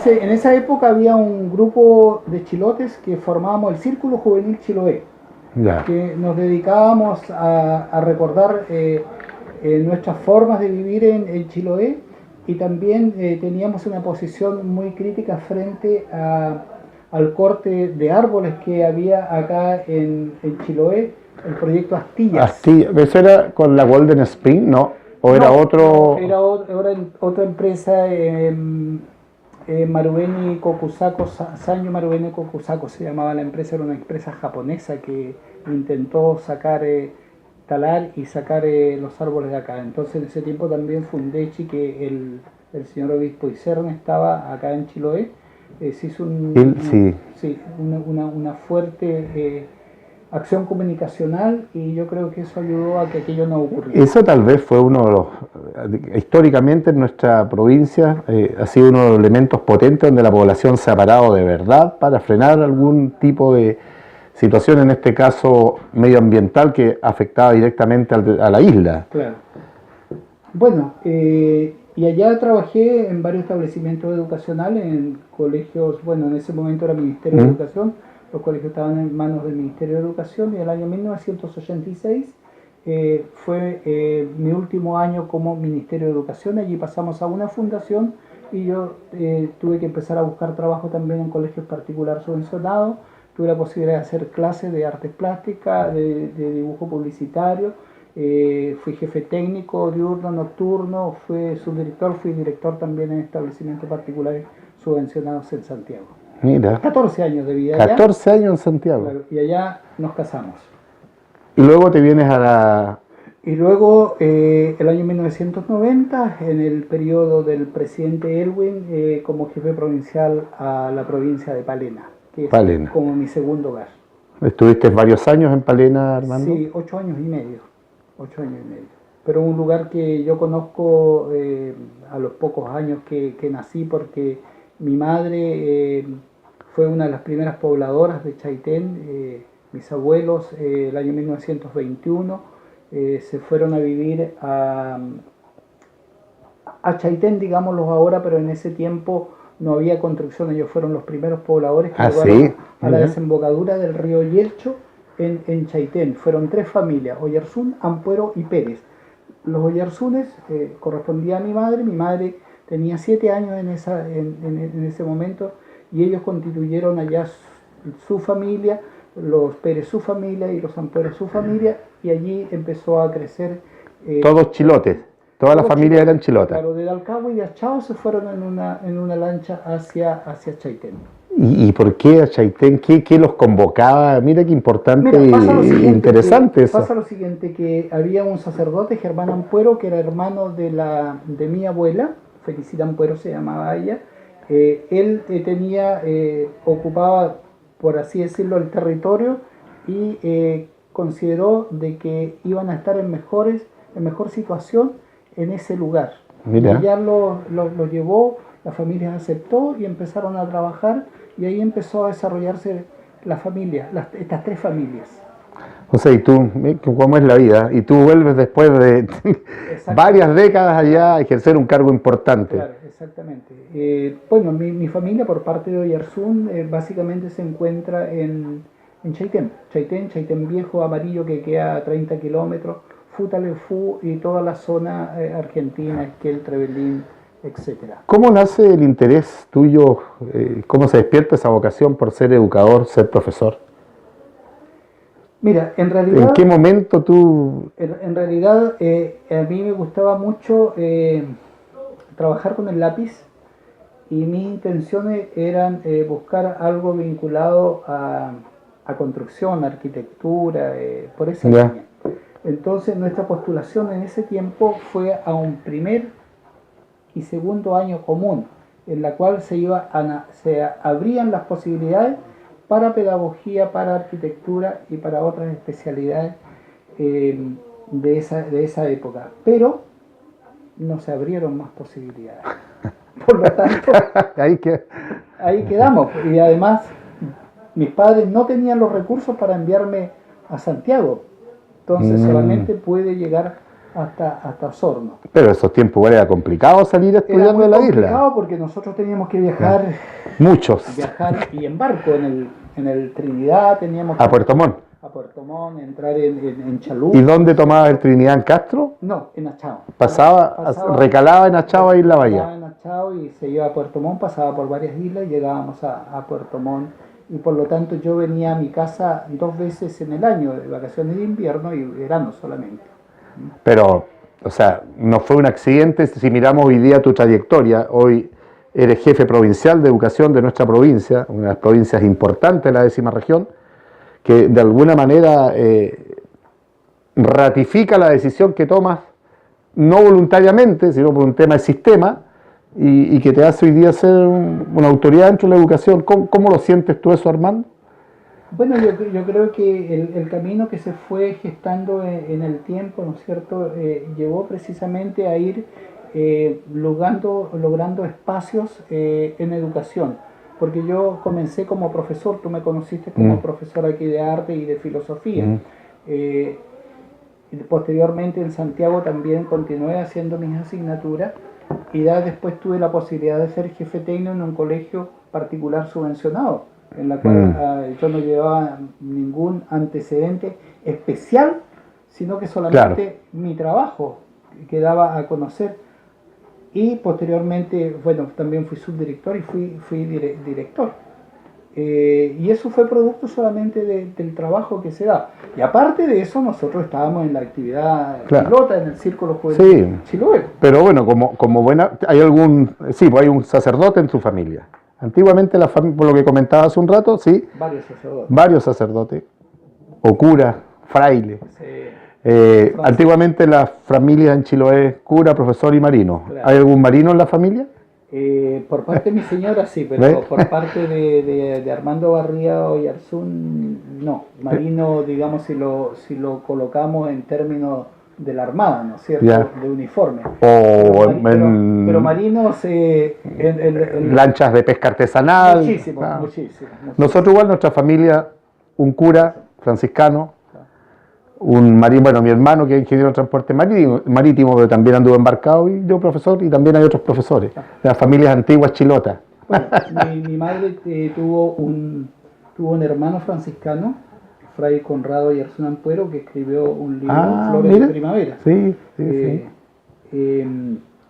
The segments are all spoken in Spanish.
en esa época había un grupo de chilotes que formábamos el Círculo Juvenil Chiloé, Ya. que nos dedicábamos a recordar nuestras formas de vivir en Chiloé, y también teníamos una posición muy crítica frente al corte de árboles que había acá en Chiloé, el proyecto Astillas. ¿Eso era con la Golden Spring? No. ¿O era No, otro? era otra empresa, Marubeni Kokusako, Sanyo Marubeni Kokusako se llamaba la empresa, era una empresa japonesa que intentó talar y sacar los árboles de acá. Entonces en ese tiempo también Fundechi, que el señor obispo Isern estaba acá en Chiloé, se hizo Sí. sí, una fuerte acción comunicacional, y yo creo que eso ayudó a que aquello no ocurriera. Eso tal vez fue uno de los, históricamente en nuestra provincia, ha sido uno de los elementos potentes donde la población se ha parado de verdad para frenar algún tipo de situación, en este caso medioambiental, que afectaba directamente a la isla. Claro. Bueno, y allá trabajé en varios establecimientos educacionales, en colegios, bueno, en ese momento era Ministerio de Educación, los colegios estaban en manos del Ministerio de Educación, y el año 1986 fue mi último año como Ministerio de Educación. Allí pasamos a una fundación, y yo tuve que empezar a buscar trabajo también en colegios particulares subvencionados. Tuve la posibilidad de hacer clases de artes plásticas, de dibujo publicitario. Fui jefe técnico, diurno, nocturno, fui subdirector, fui director también en establecimientos particulares subvencionados en Santiago. Mira. 14 años de vida 14 años en Santiago. Claro, y allá nos casamos. Y luego te vienes a la... Y luego, el año 1990, en el periodo del presidente Elwin, como jefe provincial a la provincia de Palena, que es Palena. como mi segundo hogar. ¿Estuviste varios años en Palena, Armando? Sí, 8 años y medio. 8 años y medio. Pero un lugar que yo conozco a los pocos años que nací, porque mi madre fue una de las primeras pobladoras de Chaitén. Mis abuelos, el año 1921, se fueron a vivir a Chaitén, digámoslo ahora, pero en ese tiempo no había construcción. Ellos fueron los primeros pobladores que llegaron a la desembocadura del río Yelcho en Chaitén. Fueron 3 familias: Oyarzún, Ampuero y Pérez. Los Oyarzunes correspondía a mi madre. Mi madre tenía 7 años en ese momento, y ellos constituyeron allá su familia, los Pérez su familia y los Ampuero su familia, y allí empezó a crecer. Todos chilotes, todas las familias eran chilotas. Claro, de Dalcagua y de Achao se fueron en una lancha hacia Chaitén. ¿Y por qué a Chaitén? ¿Qué los convocaba? Mira qué importante e interesante eso. Pasa lo siguiente, que había un sacerdote, Germán Ampuero, que era hermano de mi abuela, Felicita Ampuero se llamaba ella. Él ocupaba, por así decirlo, el territorio, y consideró de que iban a estar en mejor situación en ese lugar. Mira. Y ya lo llevó, la familia aceptó y empezaron a trabajar, y ahí empezó a desarrollarse la familia, estas 3 familias. O sea, y tú, ¿cómo es la vida? Y tú vuelves después de varias décadas allá a ejercer un cargo importante. Claro, exactamente. Bueno, mi familia por parte de Oyarzún básicamente se encuentra en Chaitén. Chaitén Viejo, Amarillo, que queda a 30 kilómetros, Futalefú y toda la zona argentina, Esquel, Trevelín, etcétera. ¿Cómo nace el interés tuyo? ¿Cómo se despierta esa vocación por ser educador, ser profesor? Mira, en realidad... ¿En qué momento tú...? En realidad, a mí me gustaba mucho trabajar con el lápiz, y mis intenciones eran buscar algo vinculado a construcción, arquitectura, por esa línea. Entonces, nuestra postulación en ese tiempo fue a un primer y segundo año común, en la cual se abrían las posibilidades para pedagogía, para arquitectura y para otras especialidades de esa época. Pero no se abrieron más posibilidades. Por lo tanto, ahí quedamos. Y además, mis padres no tenían los recursos para enviarme a Santiago. Entonces solamente pude llegar hasta Osorno. Pero esos tiempos igual era complicado salir a estudiar de la isla. Era complicado porque nosotros teníamos que viajar. Muchos. Viajar y en barco, en el Trinidad teníamos que... A Puerto Montt. A Puerto Montt, entrar en Chalú. ¿Y dónde tomabas el Trinidad, en Castro? No, en Achao. Recalaba en Achao, Isla Bahía. Recalaba en Achao y se iba a Puerto Montt, pasaba por varias islas y llegábamos a Puerto Montt. Y por lo tanto yo venía a mi casa 2 veces en el año, de vacaciones de invierno y verano solamente. Pero, o sea, no fue un accidente. Si miramos hoy día tu trayectoria, hoy eres jefe provincial de educación de nuestra provincia, una de las provincias importantes de la 10ª región, que de alguna manera ratifica la decisión que tomas, no voluntariamente, sino por un tema de sistema, y que te hace hoy día ser una autoridad dentro de la educación. ¿Cómo lo sientes tú eso, Armando? Bueno, yo creo que el camino que se fue gestando en el tiempo, ¿no es cierto?, llevó precisamente a ir logrando espacios en educación. Porque yo comencé como profesor, tú me conociste como profesor aquí de arte y de filosofía. Y posteriormente en Santiago también continué haciendo mis asignaturas y ya después tuve la posibilidad de ser jefe técnico en un colegio particular subvencionado, en la cual yo no llevaba ningún antecedente especial, sino que solamente mi trabajo quedaba a conocer. Y posteriormente, bueno, también fui subdirector y fui director. Y eso fue producto solamente del trabajo que se da. Y aparte de eso, nosotros estábamos en la actividad chilota, en el Círculo Juvenil Chiloé. Pero bueno, como buena, hay hay un sacerdote en tu familia. Antiguamente, por lo que comentaba hace un rato, sí. Varios sacerdotes. O cura, fraile. Sí. Antiguamente las familias en Chiloé, cura, profesor y marino. Claro. ¿Hay algún marino en la familia? Por parte de mi señora sí, pero por parte de Armando Barría Oyarzún no. Marino, digamos, si lo colocamos en términos de la Armada, ¿no es cierto? Yeah. De uniforme. Pero marinos... lanchas de pesca artesanal. Muchísimo. Nosotros igual, nuestra familia, un cura franciscano, un marino, bueno, mi hermano que es ingeniero de transporte marítimo, pero también anduvo embarcado, y yo profesor, y también hay otros profesores, de las familias antiguas chilotas. Bueno, mi madre tuvo un hermano franciscano, Fray Conrado Oyarzún Ampuero, que escribió un libro, Flores de Primavera. Sí.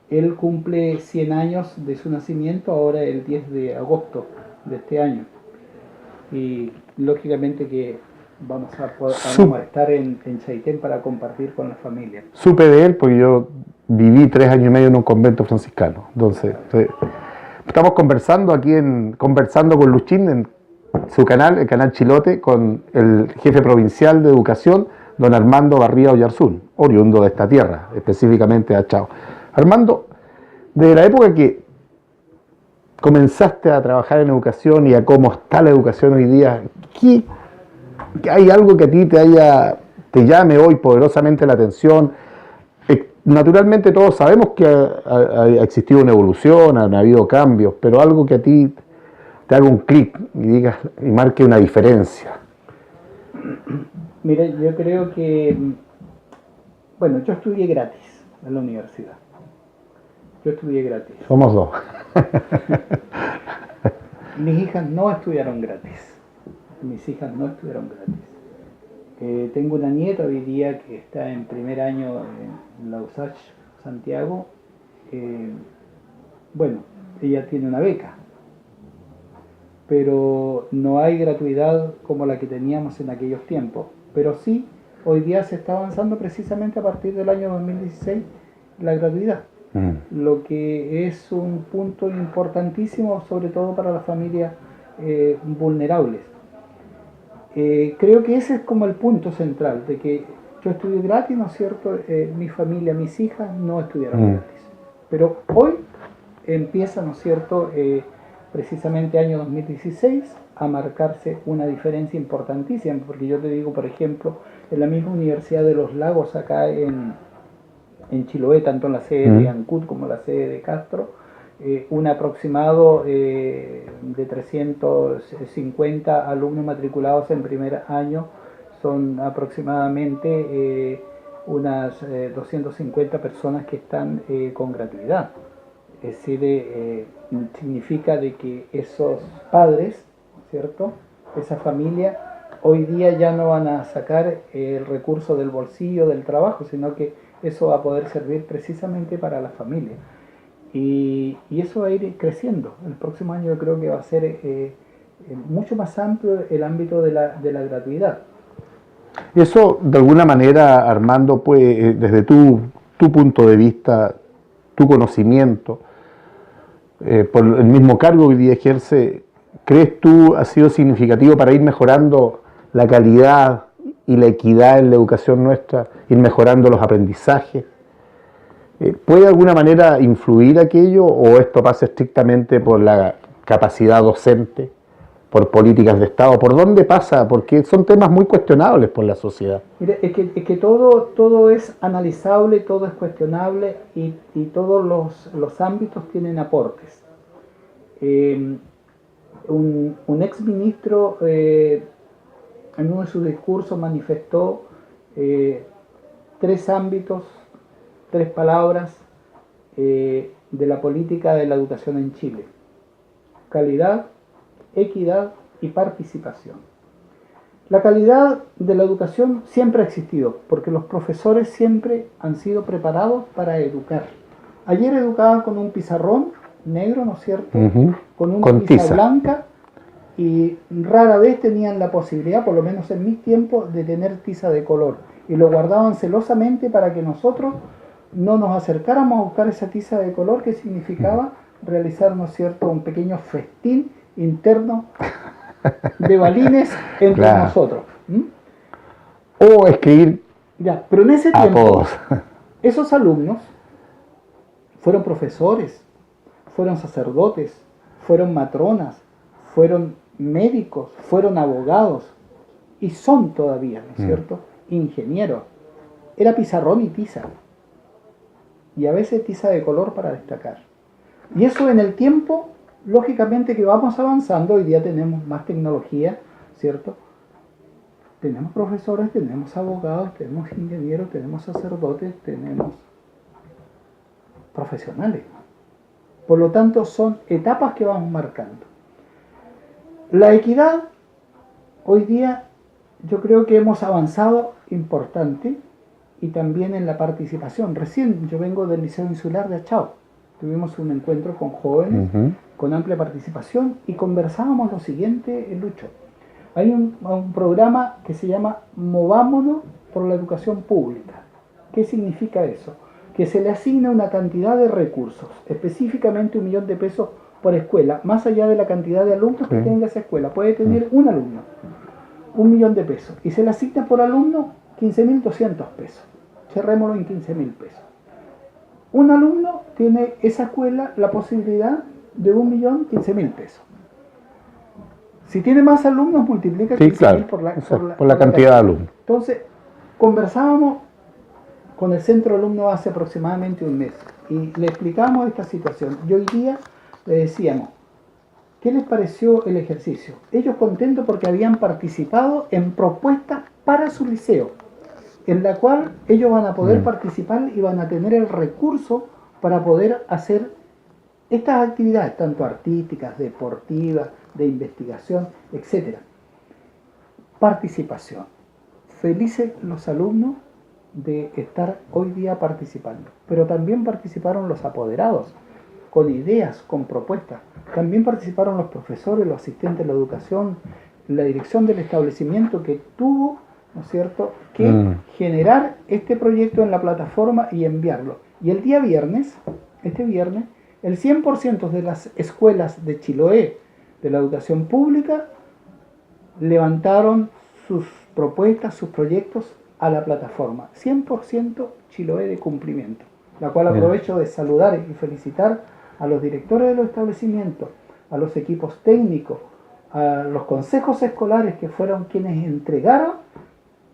Él cumple 100 años de su nacimiento, ahora el 10 de agosto de este año. Y lógicamente que vamos a estar en Chaitén para compartir con la familia. Supe de él porque yo viví 3 años y medio en un convento franciscano. Entonces, estamos conversando con Luchín en su canal, el canal Chilote, con el jefe provincial de educación, don Armando Barría Oyarzún, oriundo de esta tierra, específicamente de Achao. Armando, desde la época que comenzaste a trabajar en educación y a cómo está la educación hoy día, ¿hay algo que a ti te llame hoy poderosamente la atención? Naturalmente todos sabemos que ha existido una evolución, han habido cambios, pero algo que a ti te haga un clic y marque una diferencia. Mira, yo creo que, bueno, yo estudié gratis en la universidad. Yo estudié gratis. Somos 2. Mis hijas no estudiaron gratis. Tengo una nieta hoy día que está en primer año en la USACH Santiago. Bueno, ella tiene una beca, pero no hay gratuidad como la que teníamos en aquellos tiempos. Pero sí, hoy día se está avanzando precisamente a partir del año 2016 la gratuidad. Lo que es un punto importantísimo, sobre todo para las familias vulnerables. Creo que ese es como el punto central, de que yo estudié gratis, ¿no es cierto? Mi familia, mis hijas no estudiaron gratis. Pero hoy empieza, ¿no es cierto?, precisamente año 2016, a marcarse una diferencia importantísima, porque yo te digo, por ejemplo, en la misma Universidad de los Lagos, acá en Chiloé, tanto en la sede de Ancud como en la sede de Castro, un aproximado de 350 alumnos matriculados en primer año, son aproximadamente unas 250 personas que están con gratuidad. Es decir, significa de que esos padres, ¿cierto?, esa familia, hoy día ya no van a sacar el recurso del bolsillo del trabajo, sino que eso va a poder servir precisamente para la familia. Y eso va a ir creciendo. El próximo año yo creo que va a ser mucho más amplio el ámbito de la gratuidad. Eso, de alguna manera, Armando, pues, desde tu punto de vista, tu conocimiento, por el mismo cargo que hoy día ejerce, ¿crees tú ha sido significativo para ir mejorando la calidad y la equidad en la educación nuestra, ir mejorando los aprendizajes? ¿Puede de alguna manera influir aquello o esto pasa estrictamente por la capacidad docente, por políticas de Estado? ¿Por dónde pasa? Porque son temas muy cuestionables por la sociedad. Mire, es que todo es analizable, todo es cuestionable y todos los ámbitos tienen aportes. Un ex ministro en uno de sus discursos manifestó 3 ámbitos, 3 palabras de la política de la educación en Chile: calidad, equidad y participación. La calidad de la educación siempre ha existido, porque los profesores siempre han sido preparados para educar. Ayer educaban con un pizarrón negro, ¿no es cierto?, con una tiza blanca, y rara vez tenían la posibilidad, por lo menos en mis tiempos, de tener tiza de color, y lo guardaban celosamente para que nosotros no nos acercáramos a buscar esa tiza de color, que significaba realizar, ¿no es cierto?, un pequeño festín interno de balines entre nosotros. O escribir ya, pero en ese tiempo esos alumnos fueron profesores, fueron sacerdotes, fueron matronas, fueron médicos, fueron abogados y son todavía, ¿no es cierto?, ingenieros. Era pizarrón y tiza, y a veces tiza de color para destacar. Y eso en el tiempo, lógicamente que vamos avanzando, hoy día tenemos más tecnología, ¿cierto? Tenemos profesores, tenemos abogados, tenemos ingenieros, tenemos sacerdotes, tenemos profesionales. Por lo tanto, son etapas que vamos marcando. La equidad, hoy día yo creo que hemos avanzado importante, y también en la participación. Recién yo vengo del Liceo Insular de Achao. Tuvimos un encuentro con jóvenes con amplia participación y conversábamos lo siguiente, Lucho. Hay un programa que se llama Movámonos por la Educación Pública. ¿Qué significa eso? Que se le asigna una cantidad de recursos, específicamente 1 millón de pesos por escuela, más allá de la cantidad de alumnos que tenga esa escuela. Puede tener un alumno, 1 millón de pesos, y se le asigna por alumno 15.200 pesos. Cerrémoslo en 15.000 pesos. Un alumno tiene esa escuela la posibilidad de 1.015.000 pesos. Si tiene más alumnos, multiplica 15.000 por la cantidad de alumnos. Entonces, conversábamos con el centro alumno hace aproximadamente un mes y le explicamos esta situación. Y hoy día le decíamos, ¿qué les pareció el ejercicio? Ellos contentos porque habían participado en propuestas para su liceo, en la cual ellos van a poder participar y van a tener el recurso para poder hacer estas actividades, tanto artísticas, deportivas, de investigación, etc. Participación. Felices los alumnos de estar hoy día participando, pero también participaron los apoderados, con ideas, con propuestas. También participaron los profesores, los asistentes de la educación, la dirección del establecimiento, que tuvo, ¿no es cierto?, que generar este proyecto en la plataforma y enviarlo. Y el día viernes, este viernes, el 100% de las escuelas de Chiloé, de la educación pública, levantaron sus propuestas, sus proyectos a la plataforma. 100% Chiloé de cumplimiento, la cual aprovecho de saludar y felicitar a los directores de los establecimientos, a los equipos técnicos, a los consejos escolares, que fueron quienes entregaron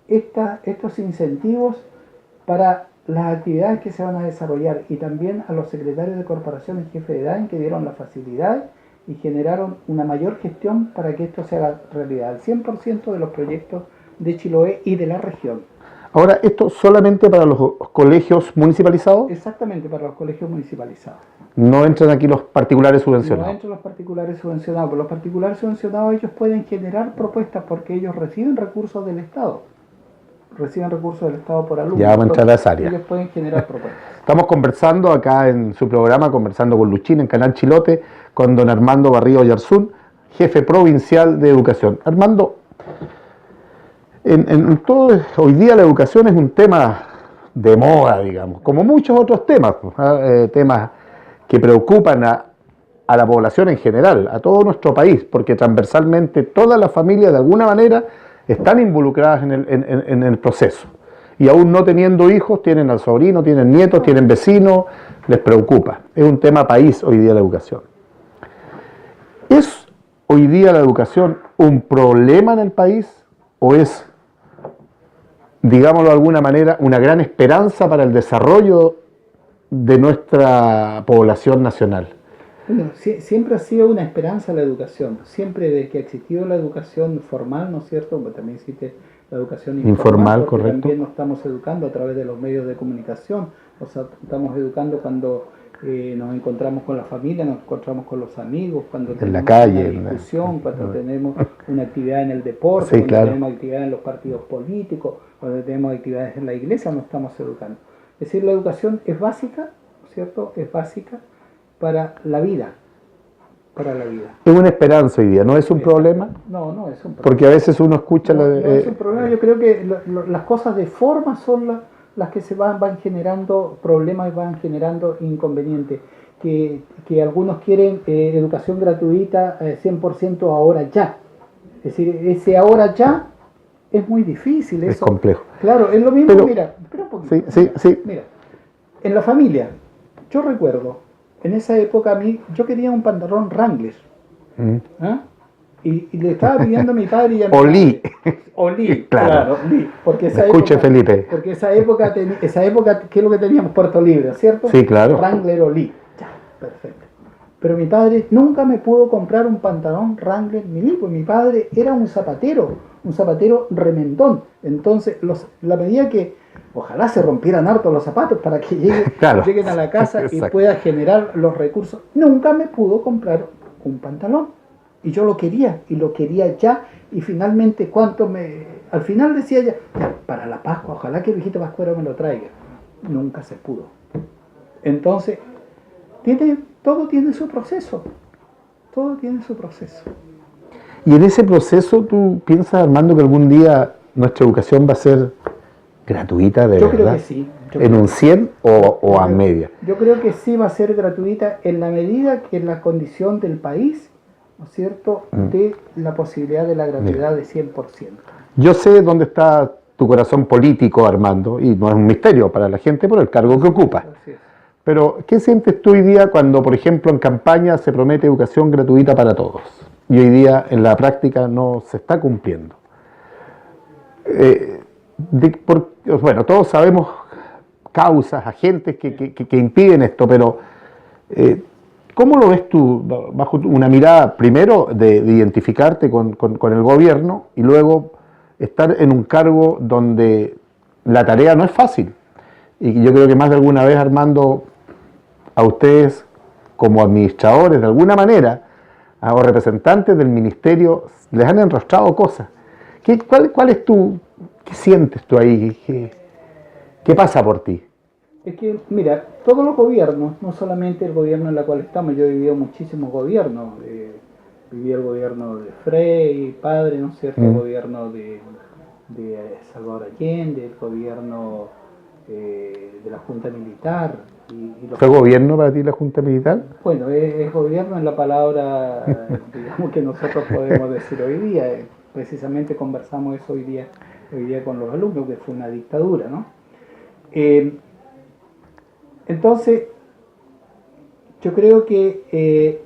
estos incentivos para las actividades que se van a desarrollar, y también a los secretarios de corporación y jefes de DAEN, que dieron la facilidad y generaron una mayor gestión para que esto se haga realidad, al 100% de los proyectos de Chiloé y de la región. Ahora, ¿esto solamente para los colegios municipalizados? Exactamente, para los colegios municipalizados. No entran aquí los particulares subvencionados. No entran los particulares subvencionados, pero los particulares subvencionados ellos pueden generar propuestas porque ellos reciben recursos del Estado. Reciben recursos del Estado por alumno. Ya vamos a entrar a esa área. Ellos pueden generar propuestas. Estamos conversando acá en su programa, conversando con Luchín en Canal Chilote, con don Armando Barriga Oyarzún, jefe provincial de educación. Armando, hoy día la educación es un tema de moda, digamos, como muchos otros temas, temas que preocupan a la población en general, a todo nuestro país, porque transversalmente todas las familias de alguna manera están involucradas en el proceso. Y aún no teniendo hijos, tienen al sobrino, tienen nietos, tienen vecinos, les preocupa. Es un tema país hoy día la educación. ¿Es hoy día la educación un problema en el país o es, digámoslo de alguna manera, una gran esperanza para el desarrollo de nuestra población nacional? Bueno, siempre ha sido una esperanza la educación, siempre desde que ha existido la educación formal, ¿no es cierto? Pero también existe la educación informal, porque correcto. También nos estamos educando a través de los medios de comunicación, o sea, estamos educando cuando nos encontramos con la familia, nos encontramos con los amigos, cuando en la tenemos calle, una discusión, cuando tenemos una actividad en el deporte, sí, cuando claro. tenemos actividad en los partidos políticos, cuando tenemos actividades en la iglesia, nos estamos educando. Es decir, la educación es básica, ¿cierto? Es básica para la vida. Para la vida. Es una esperanza hoy día, ¿no es un problema? No, no es un problema. Porque a veces uno escucha... No es un problema, yo creo que las cosas de forma son las que se van generando problemas y van generando inconvenientes. Que algunos quieren educación gratuita 100% ahora ya. Es decir, ese ahora ya es muy difícil. Eso. Es complejo. Claro, es lo mismo, pero, mira, espera un poquito. Sí. Mira, en la familia, yo recuerdo, en esa época yo quería un pantalón Wrangler. ¿Ah? Y le estaba pidiendo a mi padre y a mi Olí. Olí, claro. Olí. Porque esa Escuche, época, Felipe. Porque esa época, ¿qué es lo que teníamos? Puerto Libre, ¿cierto? Sí, claro. Wrangler Olí. Ya, perfecto. Pero mi padre nunca me pudo comprar un pantalón Wrangler Milí, pues mi padre era un zapatero remendón. Entonces, la medida que ojalá se rompieran harto los zapatos para que lleguen a la casa y pueda generar los recursos. Nunca me pudo comprar un pantalón. Y yo lo quería ya. Y finalmente, al final decía ya, para la Pascua, ojalá que el viejito Pascuero me lo traiga. Nunca se pudo. Entonces, todo tiene su proceso. Todo tiene su proceso. Y en ese proceso, ¿tú piensas, Armando, que algún día nuestra educación va a ser gratuita de verdad? Yo creo que sí. ¿En un 100 o a media? Yo creo que sí va a ser gratuita en la medida que la condición del país, ¿no es cierto?, de la posibilidad de la gratuidad de 100%. Yo sé dónde está tu corazón político, Armando, y no es un misterio para la gente por el cargo que ocupa. Pero, ¿qué sientes tú hoy día cuando, por ejemplo, en campaña se promete educación gratuita para todos? Y hoy día en la práctica no se está cumpliendo. Bueno, todos sabemos causas, agentes que impiden esto, pero ¿cómo lo ves tú bajo una mirada primero de identificarte con el gobierno y luego estar en un cargo donde la tarea no es fácil? Y yo creo que más de alguna vez, Armando, a ustedes como administradores de alguna manera o representantes del ministerio les han enrostrado cosas. ¿Cuál es qué sientes tú ahí? ¿Qué pasa por ti? Es que, mira, todos los gobiernos, no solamente el gobierno en el cual estamos, yo he vivido muchísimos gobiernos. Viví el gobierno de Frei, padre, ¿no es cierto? El gobierno de Salvador Allende, el gobierno de la Junta Militar. ¿Fue gobierno para ti la Junta Militar? Bueno, es gobierno en la palabra, digamos, que nosotros podemos decir hoy día. Precisamente conversamos eso hoy día con los alumnos, que fue una dictadura, ¿no? Entonces, yo creo que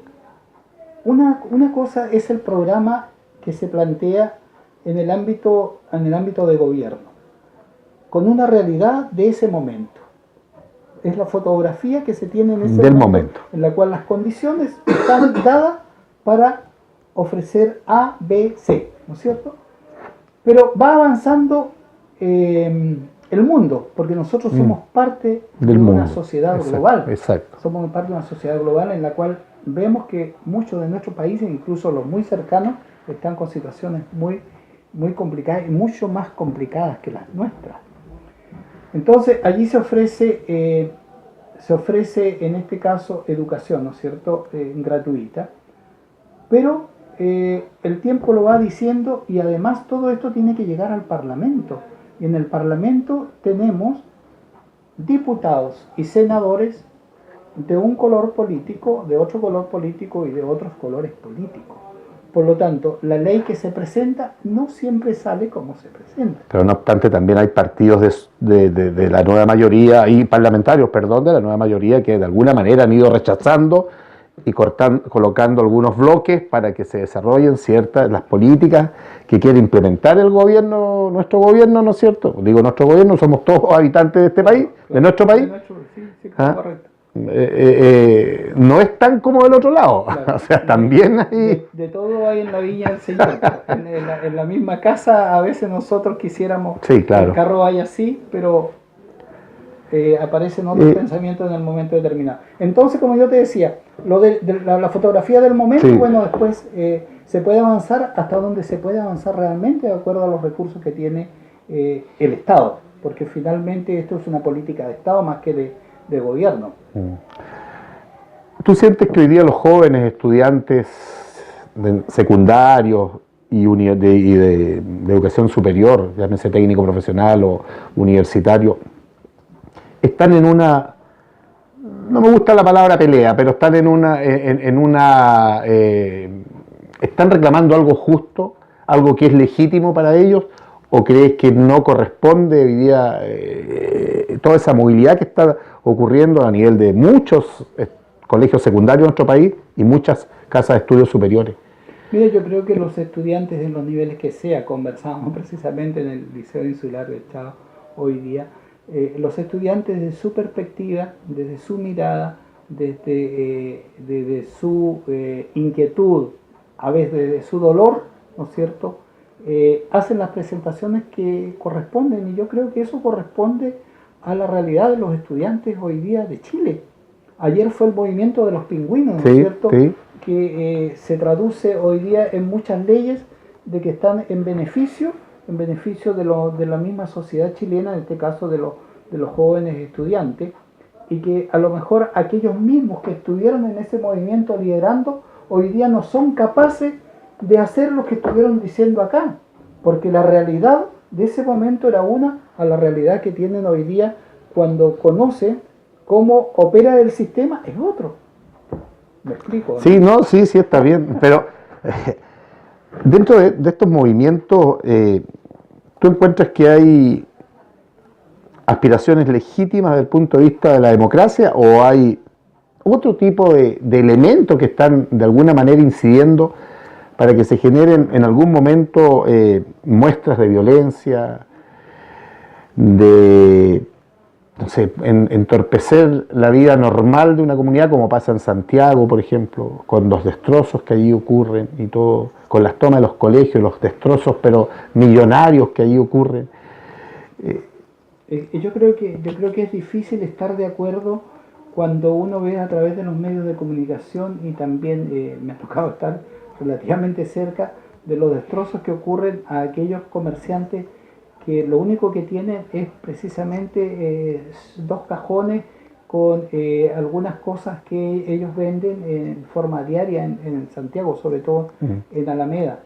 una cosa es el programa que se plantea en el ámbito de gobierno, con una realidad de ese momento. Es la fotografía que se tiene en ese momento, en la cual las condiciones están dadas para ofrecer A, B, C, ¿no es cierto? Pero va avanzando el mundo, porque nosotros somos parte Del de una mundo. sociedad Exacto, global. exacto. Somos parte de una sociedad global en la cual vemos que muchos de nuestros países, incluso los muy cercanos, están con situaciones muy complicadas y mucho más complicadas que las nuestras. Entonces allí se ofrece en este caso educación, ¿no es cierto?, gratuita, pero el tiempo lo va diciendo y además todo esto tiene que llegar al Parlamento. Y en el Parlamento tenemos diputados y senadores de un color político, de otro color político y de otros colores políticos. Por lo tanto, la ley que se presenta no siempre sale como se presenta. Pero no obstante, también hay partidos de la nueva mayoría, y parlamentarios, perdón, de la nueva mayoría que de alguna manera han ido rechazando y colocando algunos bloques para que se desarrollen ciertas las políticas que quiere implementar el gobierno, nuestro gobierno, ¿no es cierto? Digo nuestro gobierno, somos todos habitantes de este país, de nuestro país. Sí, ¿Ah? correcto. No es tan como del otro lado, Claro. o sea, también hay... De todo hay en la viña del Señor. En la misma casa a veces nosotros quisiéramos Sí, claro. que el carro vaya así, pero aparecen otros pensamientos en el momento determinado. Entonces, como yo te decía, lo de la fotografía del momento, Sí. bueno, después se puede avanzar hasta donde se puede avanzar realmente de acuerdo a los recursos que tiene el Estado, porque finalmente esto es una política de Estado más que de gobierno. ¿Tú sientes que hoy día los jóvenes estudiantes secundarios y de educación superior, llámese técnico profesional o universitario, están en una, no me gusta la palabra pelea, pero están están reclamando algo justo, algo que es legítimo para ellos, o crees que no corresponde hoy día toda esa movilidad que está ocurriendo a nivel de muchos colegios secundarios en nuestro país y muchas casas de estudios superiores? Mira, yo creo que los estudiantes en los niveles que sea, conversábamos precisamente en el Liceo Insular de Estado hoy día, los estudiantes desde su perspectiva, desde su mirada, desde su inquietud, a veces desde su dolor, ¿no es cierto?, hacen las presentaciones que corresponden, y yo creo que eso corresponde a la realidad de los estudiantes hoy día de Chile. Ayer fue el movimiento de los pingüinos, ¿no es cierto?, sí. que se traduce hoy día en muchas leyes de que están en beneficio de la misma sociedad chilena, en este caso de los jóvenes estudiantes, y que a lo mejor aquellos mismos que estuvieron en ese movimiento liderando, hoy día no son capaces de hacer lo que estuvieron diciendo acá, porque la realidad de ese momento era una a la realidad que tienen hoy día cuando conocen cómo opera el sistema, es otro. ¿Me explico? Sí, no, sí, está bien, pero dentro de estos movimientos, ¿tú encuentras que hay aspiraciones legítimas desde el punto de vista de la democracia o hay otro tipo de elementos que están de alguna manera incidiendo para que se generen en algún momento muestras de violencia, de, no sé, entorpecer la vida normal de una comunidad, como pasa en Santiago, por ejemplo, con los destrozos que allí ocurren y todo, con las tomas de los colegios, los destrozos pero millonarios que allí ocurren? Yo creo que es difícil estar de acuerdo cuando uno ve a través de los medios de comunicación, y también me ha tocado estar relativamente cerca de los destrozos que ocurren a aquellos comerciantes que lo único que tienen es precisamente 2 cajones con algunas cosas que ellos venden en forma diaria en Santiago, sobre todo en Alameda.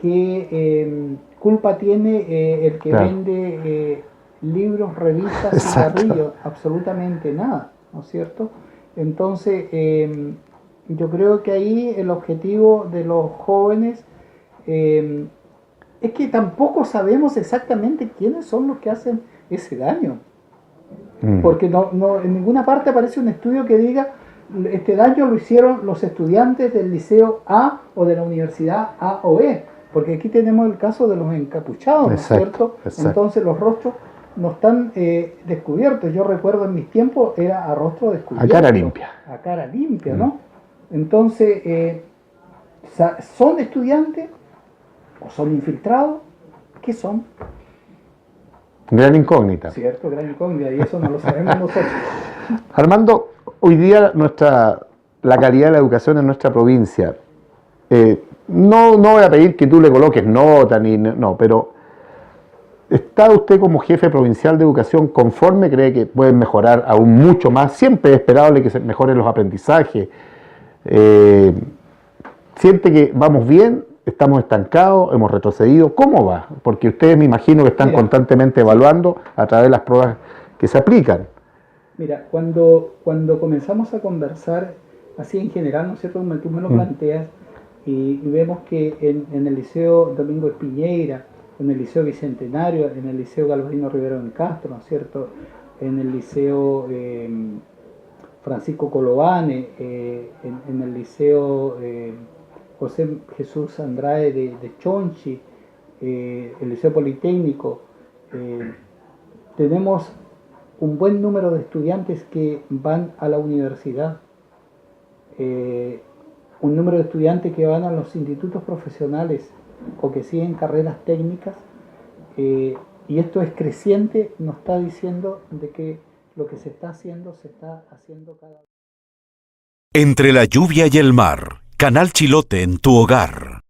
¿Qué culpa tiene el que vende libros, revistas, cigarrillos? Absolutamente nada, ¿no es cierto? Entonces, yo creo que ahí el objetivo de los jóvenes es que tampoco sabemos exactamente quiénes son los que hacen ese daño. Porque no, en ninguna parte aparece un estudio que diga este daño lo hicieron los estudiantes del liceo A o de la universidad A o B. Porque aquí tenemos el caso de los encapuchados, ¿no es cierto? Exacto. Entonces los rostros no están descubiertos. Yo recuerdo en mis tiempos era a rostro descubierto. A cara limpia. A cara limpia, ¿no? Entonces, ¿son estudiantes o son infiltrados? ¿Qué son? Gran incógnita. ¿Cierto? Gran incógnita, y eso no lo sabemos nosotros. Armando, hoy día la calidad de la educación en nuestra provincia, no voy a pedir que tú le coloques nota, no, pero ¿está usted como jefe provincial de educación conforme? ¿Cree que pueden mejorar aún mucho más? Siempre es esperable que se mejoren los aprendizajes. ¿Siente que vamos bien? ¿Estamos estancados? ¿Hemos retrocedido? ¿Cómo va? Porque ustedes me imagino que están constantemente evaluando a través de las pruebas que se aplican. Mira, cuando comenzamos a conversar, así en general, ¿no es cierto? Tú me lo planteas, y vemos que en el Liceo Domingo Espiñeira, en el Liceo Bicentenario, en el Liceo Galvarino Rivero en Castro, ¿no es cierto? En el Liceo Francisco Colobane, en el Liceo José Jesús Andrade de Chonchi, el Liceo Politécnico, tenemos un buen número de estudiantes que van a la universidad, un número de estudiantes que van a los institutos profesionales o que siguen carreras técnicas, y esto es creciente, nos está diciendo de que lo que se está haciendo cada vez. Entre la lluvia y el mar, Canal Chilote en tu hogar.